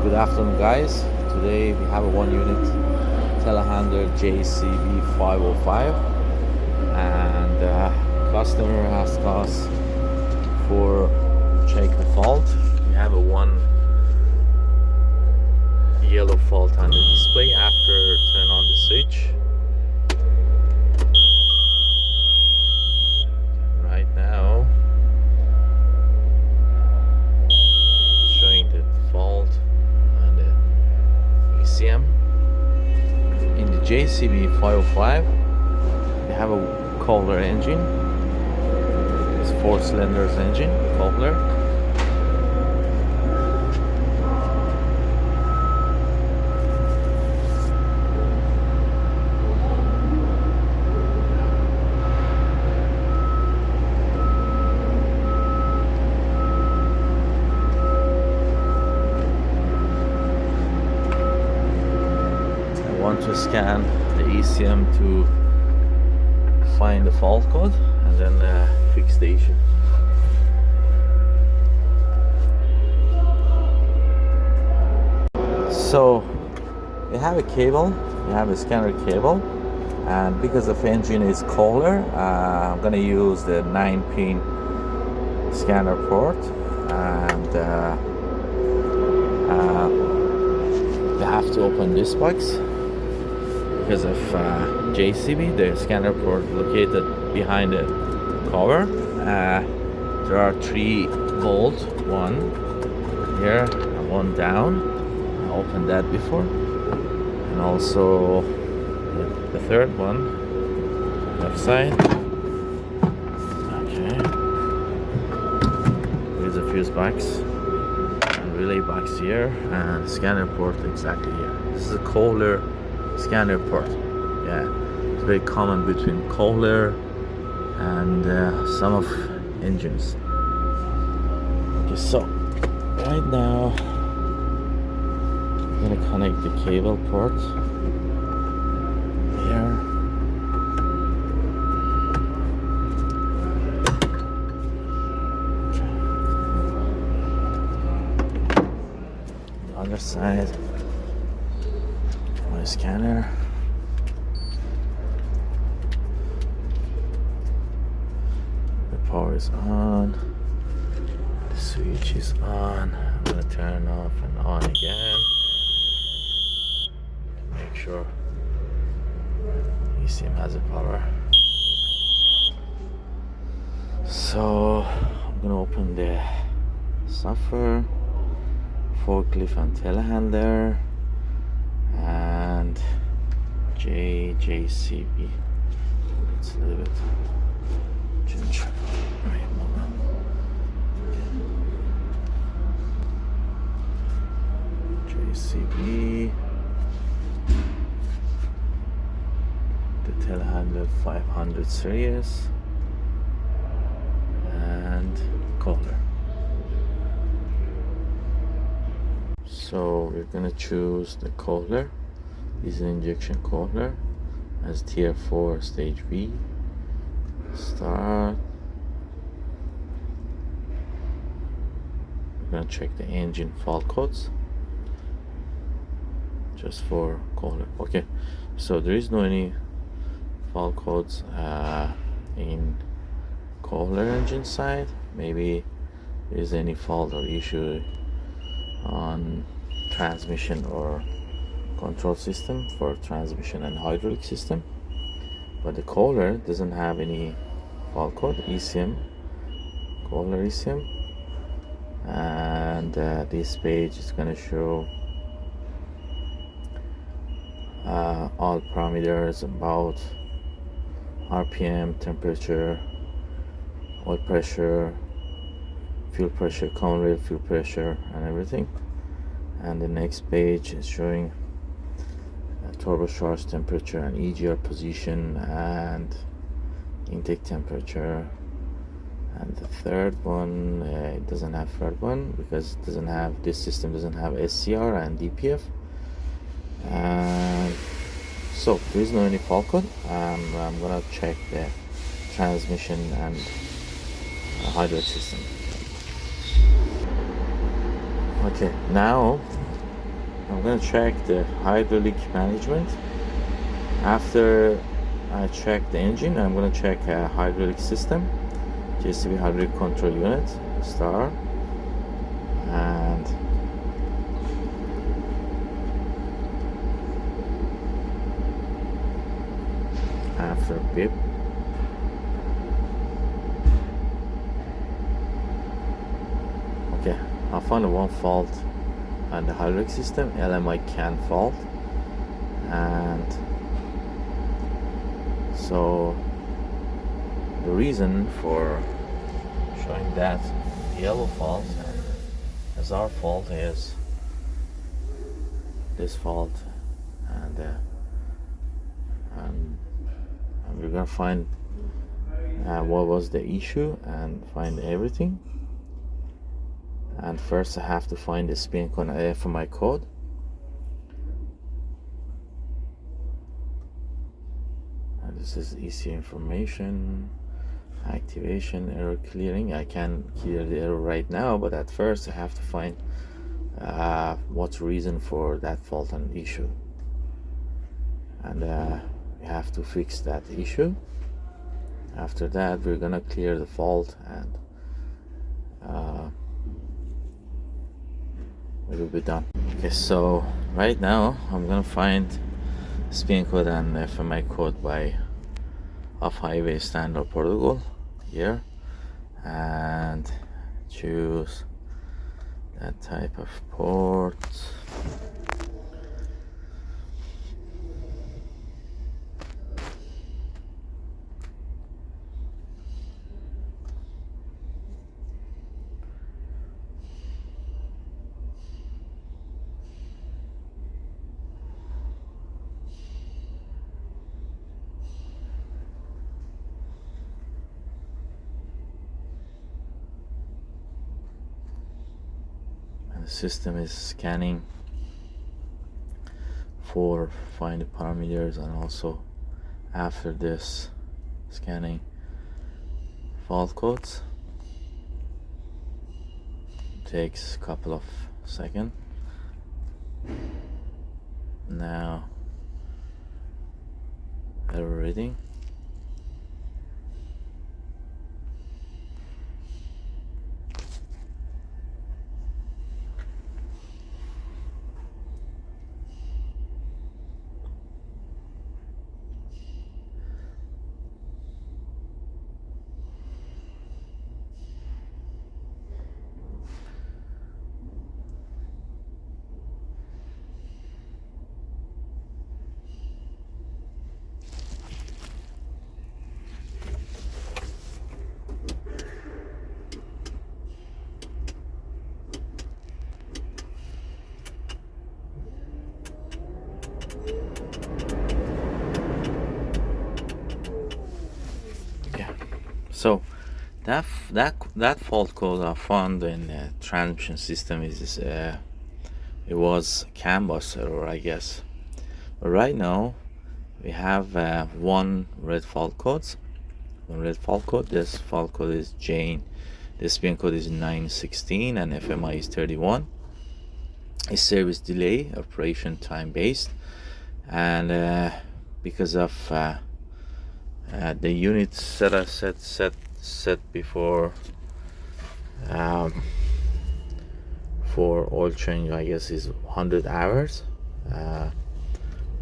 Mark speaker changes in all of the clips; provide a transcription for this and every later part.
Speaker 1: Good afternoon, guys. Today we have a 1 unit telehandler Jcb 505, and customer asked us for check the fault. We have a one yellow fault on the display after turn on the switch. Right now showing the fault on the ECM. In the Jcb 505 we have a Kohler engine. It's 4 cylinders engine, Kohler. Want to scan the ECM to find the fault code and then fix the issue. So we have a cable, we have a scanner cable, and because the engine is Kohler, I'm gonna use the 9-pin scanner port, and we have to open this box. Because of Jcb, the scanner port located behind the cover. There are 3 bolts, one here and one down. I opened that before, and also the third one, left side. Okay, there's a fuse box and relay box here, and scanner port exactly here. This is a Kohler scanner port. Yeah, it's very common between Kohler and some of engines. Okay, so right now I'm gonna connect the cable port here. The other side, my scanner. The power is on. The switch is on. I'm gonna turn off and on again. Make sure ECM has a power. So I'm gonna open the software, forklift and telehandler, and Jcb. It's a little bit ginger. Right, moment. Jcb, the telehandler 500 series, and Kohler. So we're gonna choose the Kohler. This is an injection Kohler as tier 4 stage V. Start. We're gonna check the engine fault codes just for Kohler. Okay, so there is no any fault codes in Kohler engine side. Maybe there is any fault or issue on transmission or control system for transmission and hydraulic system, but the Kohler doesn't have any fault code. ECM, Kohler ECM, and this page is going to show all parameters about RPM, temperature, oil pressure, fuel pressure, common rail fuel pressure, and everything. And the next page is showing turbocharge temperature and EGR position and intake temperature. And the third one, it doesn't have third one because it doesn't have, this system doesn't have SCR and DPF. And so there is no any fault code. I'm gonna check the transmission and hydraulic system. Okay, now I'm gonna check the hydraulic management. After I check the engine, I'm gonna check hydraulic system, Jcb hydraulic control unit, star, and after beep. Okay, I found one fault on the hydraulic system, LMI can fault, and so the reason for showing that yellow fault as our fault is this fault, and we're gonna find what was the issue and find everything. And first I have to find the spin code and FMI code. And this is EC information, activation, error clearing. I can clear the error right now, but at first I have to find what's the reason for that fault and issue, and we have to fix that issue. After that we're gonna clear the fault, and it will be done. Okay, so right now I'm gonna find spin code and FMI code by off-highway standard protocol here, and choose that type of port. The system is scanning for find the parameters, and also after this scanning fault codes. It takes a couple of seconds. Now error reading. So that fault code I found in the transmission system is it was CAN bus error, I guess. But right now we have one red fault codes. One red fault code. This fault code is Jane. The spin code is 916 and FMI is 31. It's service delay, operation time based, and because of the unit set before for oil change, I guess, is 100 hours.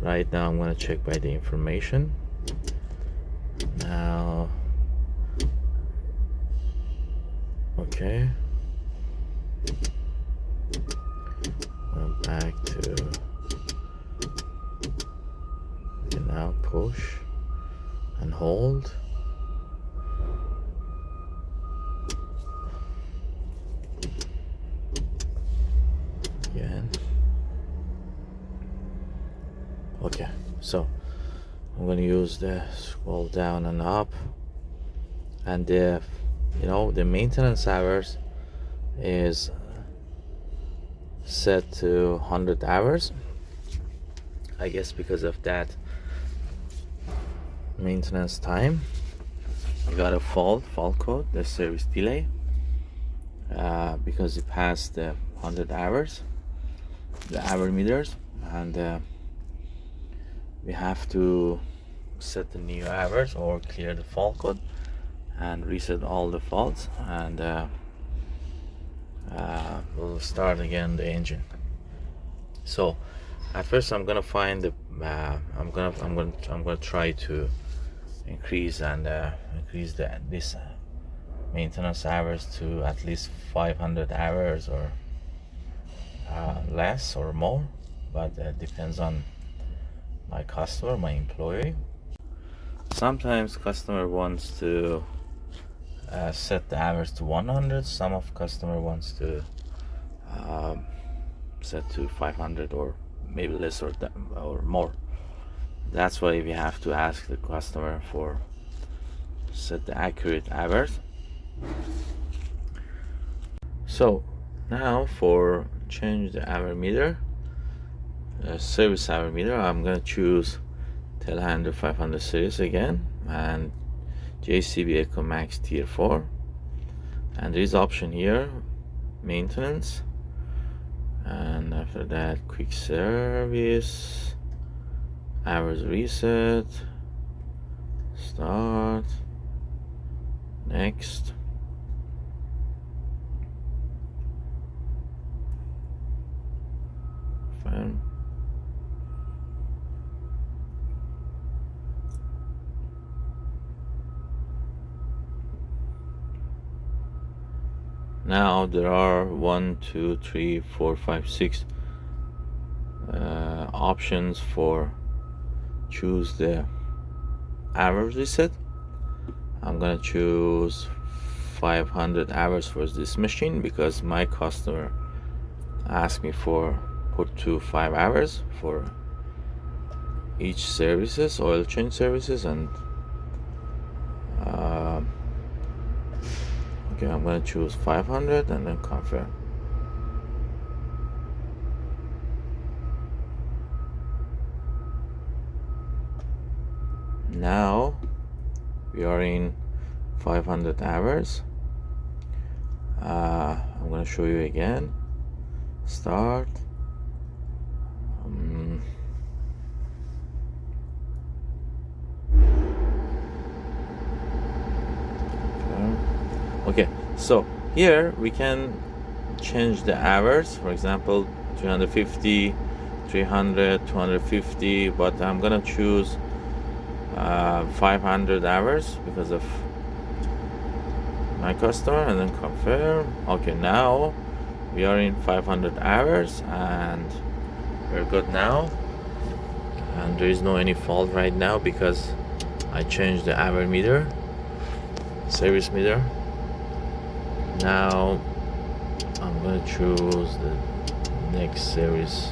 Speaker 1: Right now I'm gonna check by the information. Now, okay, I'm back to now push and hold. Again. Okay, so I'm going to use the scroll down and up, and the the maintenance hours is set to 100 hours, I guess, because of that maintenance time. We got a fault code, the service delay, because it passed the 100 hours. the hour meters, and we have to set the new hours or clear the fault code and reset all the faults, and we'll start again the engine. So at first I'm gonna find the I'm gonna try to increase this maintenance hours to at least 500 hours, or less or more, but depends on my customer, my employee. Sometimes customer wants to set the hours to 100. Some of customer wants to set to 500 or maybe less or more. That's why we have to ask the customer for set the accurate hours. So now for change the hour meter, service hour meter, I'm gonna choose Telehandler 500 series again and Jcb Echo Max Tier 4, and there is option here maintenance, and after that quick service, hours reset, start, next. Fine. Now there are 1, 2, 3, 4, 5, 6 options for choose the hours reset. I'm gonna choose 500 hours for this machine because my customer asked me for put to 5 hours for each services, oil change services, and okay, I'm gonna choose 500 and then confirm. Now we are in 500 hours. I'm gonna show you again. Start. Okay, so here we can change the hours, for example 350, 300, 250, but I'm gonna choose 500 hours because of my customer, and then confirm. Okay, now we are in 500 hours and we're good now, and there is no any fault right now because I changed the hour meter, service meter. Now I'm gonna choose the next series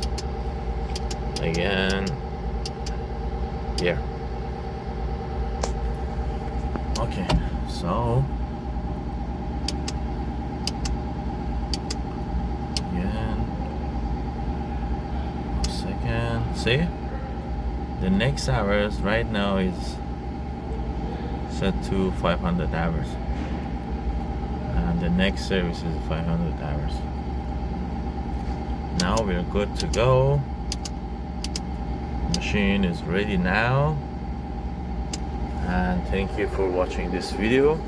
Speaker 1: again here. Okay, so again, 1 second. See, the next hours right now is set to 500 hours, and the next service is 500 hours. Now we're good to go. The machine is ready now, and thank you for watching this video.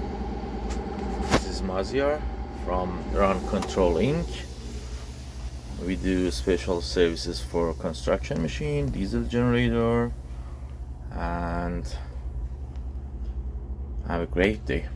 Speaker 1: This is Maziar from Run Control Inc. We do special services for construction machine, diesel generator, and have a great day.